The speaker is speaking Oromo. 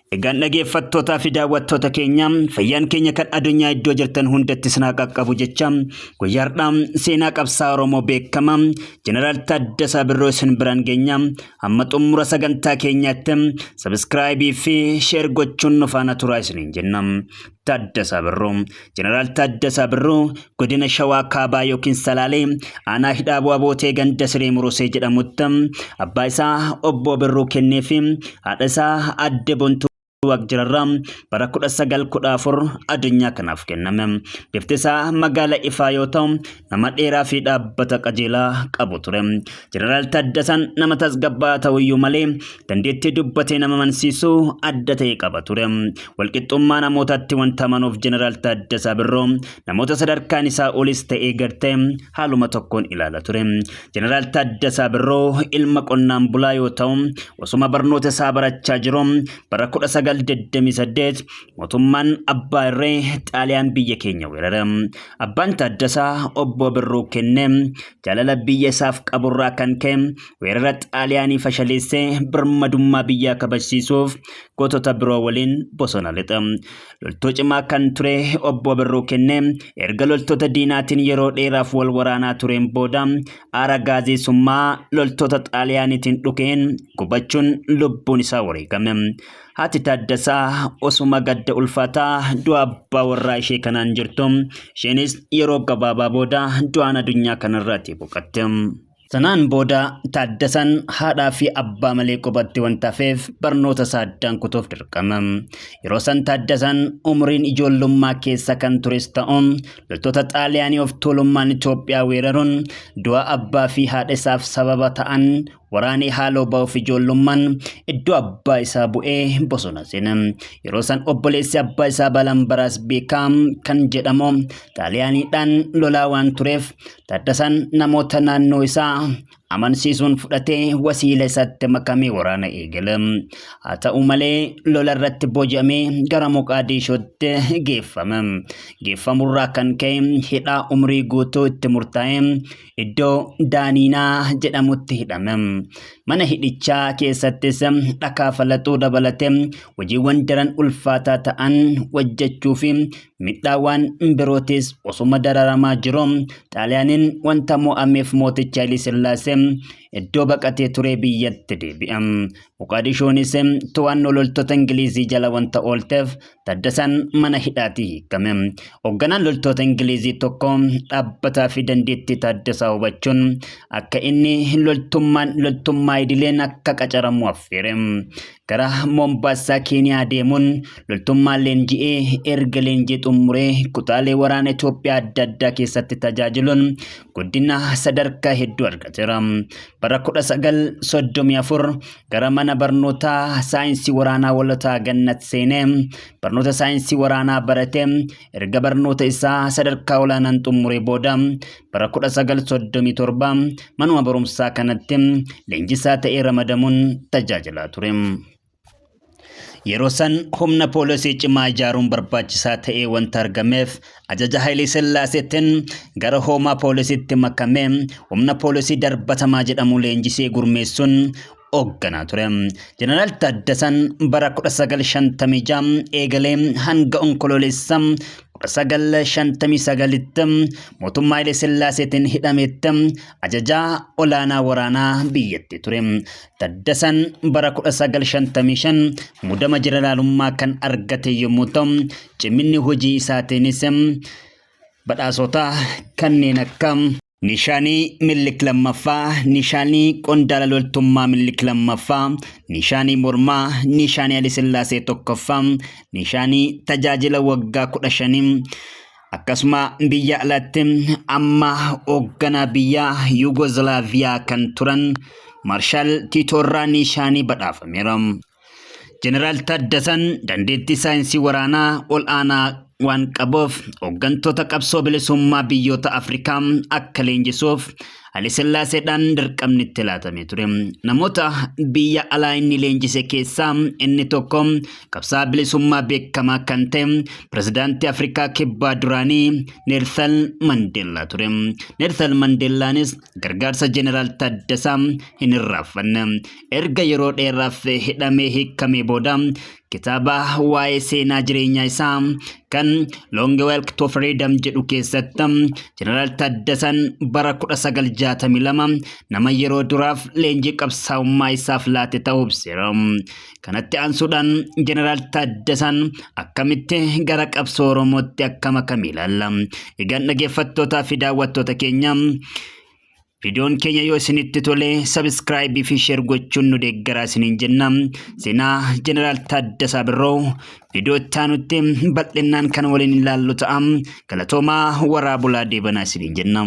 Egaan dhaggeeffattootaa fi daawwattoota keenya fayyaan keenya kan addunyaa iddoo jirtan hundatti sinaa qaqqabu jecha guyyaadhaa seenaa qabsaa Oromoo beekama Jeneraal Taaddasaa Birruu isin biraan geenya amma xumura sagantaa keenyaatti subscribe fi share gochuun nu faana turaa isiniin jenna. Taaddasaa Birruu Jeneraal Taaddasaa Birruu godina Shawaa Kaabaa yookiin Salaalee aanaa hidhaa bu'aa bootee ganda Siree Murusee jedhamutti abbaa isaa obbo Birruu kennee fi haadha isaa adde Bontuu Waqjirarraa bara 1914 addunyaa kanaaf kenname. Bifti isaa magaala ifaa yoo ta'u nama dheeraa fi dhaabbata qajeelaa qabu ture. Jeneraal Taaddasaan nama tasgabbaa ta'uyyuu malee dandeettii dubbatee nama amansiisuu adda ta'e qaba ture. Walqixxummaa namootaatti wanta amanuuf Jeneraal Taaddasaa Birruu namoota sadarkaan isaa olis ta'ee gartee haaluma tokkoon ilaala ture. Jeneraal Taaddasaa Birruu ilma qonnaan bulaa yoo ta'u osuma barnoota isaa barachaa jiru bara 1928 mootummaan Abbaa Irree Xaaliyaan biyya keenya weerare. Abbaan Taaddasaa obbo Birruu kennee jaalala biyya isaaf qaburraa kan ka'e weerara Xaaliyaanii fashaleessee birmadummaa biyyaa kabachiisuuf gootota biroo waliin bosona lixe. Loltuu cimaa kan ture obbo Birruu kennee erga loltoota diinaatiin yeroo dheeraaf wal waraanaa tureen booda aara gaazexummaa loltoota Xaaliyaaniitiin dhukeen gubachuun lubbuun isaa wareegame. Haati Taaddasaa osuma gadda ulfaataa du'a abbaa warraa ishee kanaan jirtu isheenis yeroo gabaabaa booda du'aan addunyaa kanarratti boqotte. Sanaan booda Taaddasaan haadhaa fi abbaa malee qubatti wanta hafeef barnoota isaa addaan kutuuf dirqama. Yeroo san Taaddasaan umriin ijoollummaa keessa kan tures ta'u loltoota Xaaliyaanii of tuulummaan Itoophiyaa weeraruun du'a abbaa fi haadha isaaf sababa ta'an waraanii haaloo ba'uuf ijoollummaan iddoo abbaa isaa bu'ee bosona seene. Yeroo san obboleessi abbaa isaa Balambaraas Beekaa kan jedhamu Xaaliyaaniidhaan lolaa waan tureef Taaddasaan namoota naannoo isaa amansiisuun fudhatee wasiila isaatti makamee waraana eegale. Haa ta'u malee lola irratti booji'amee gara Moqaadishootti geeffame. Geeffamurraa kan ka'e hidhaa umrii guutuu itti murtaa'e iddoo Daaniinaa jedhamutti hidhame. Mana hidhichaa keessattis dhakaa falaxuu dabalatee hojiiwwan daran ulfaataa ta'an hojjechuu fi midhaawwan birootis osuma dararamaa jiru Xaaliyaaniin wanta mo'ameef mooticha Haayile Sillaasee iddoo baqatee ture biyyatti deebi'e. Moqaadishoonis to'annoo loltoota Ingilizii jala wanta oolteef Taaddasaan mana hidhaatii hiikame. Hoogganaan loltoota Ingilizii tokko dhaabbataa fi dandeettii Taaddasaa hubachuun akka inni loltummaa idileen akka qacaramu affeere. Gara Mombaasaa Keeniyaa deemuun loltummaa leenji'ee erga leenjii xumuree kutaalee waraana Itoophiyaa adda addaa keessatti tajaajiluun guddina sadarkaa hedduu argateera. Bara 1934 gara mana barnootaa saayinsii waraanaa Walotaa Gannat seenee barnoota saayinsii waraanaa baratee erga barnoota isaa sadarkaa olaanaan xumuree booda bara 1937 manuma barumsaa kanatti leenjisaa ta'ee ramadamuun tajaajilaa ture. Yeroo san humna poolisii cimaa ijaaruun barbaachisaa ta'ee wanta argameef ajaja Haayile Sillaaseetiin gara hoomaa poolisiitti makamee humna poolisii darbatamaa jedhamu leenjisee gurmeessuun hoogganaa ture. Jeneraal Taaddasaan bara 1956 eegalee hanga onkololeessa 1959tti mootummaa Haayile Sillaaseetiin hidhametti ajajaa olaanaa waraanaa biyyatti ture. Taaddasaan bara 1955 muudama jeneraalummaa kan argate yommuu ta'u ciminni hojii isaatiinis badhaasota kanneen akka Nishaanii Milliik Lammaffaa, Nishaanii Qondaala Loltummaa Milliik Lammaffaa, Nishaanii Mormaa, Nishaanii Haayile Sillaasee Tokkoffaa, Nishaanii Tajaajila Waggaa 15 akkasuma biyya alatti amma hoogganaa biyya Yuugozilaaviyaa kan turan Maarshaal Tiitoorraa Nishaanii badhaafameera. Jeneraal Taaddasaan dandeettii saayinsii waraanaa ol aanaa waan qabuuf hooggantoota qabsoo bilisummaa biyyoota Afrikaa akka leenjisuuf Haile Sillaaseedhaan dirqamni itti laatamee ture. Namoota biyya alaa inni leenjise keessaa inni tokko qabsaa bilisummaa beekamaa kan ta'e pirezidaantii Afrikaa Kibbaa duraanii Nelson Mandela ture. Nelson Mandelaanis gargaarsa Jeneraal Taaddasaa hin irraanfanne. Erga yeroo dheeraaf hidhamee hiikamee booda kitaaba waa'ee seenaa jireenya isaa kan Long Walk to Freedom jedhu keessatti Jeneraal Taaddasaan bara 1962 nama yeroo duraaf leenjii qabsaa'ummaa isaaf laate ta'uu ibseera. Kanatti aansuudhaan Jeneraal Taaddasaan akkamitti gara qabsoo Oromootti akka makame ilaalla. Egaan dhaggeeffattootaa fi daawwattoota keenya Videoon keenya yoo isinitti tole subscribe fi share gochuun nu deeggaraa isiniin jenna. Seenaa Jeneraal Taaddasaa Birruu video itti aanutti bal'inaan kan waliin ilaallu ta'a. Galatoomaa waraabulaa deebanaa isiniin jenna.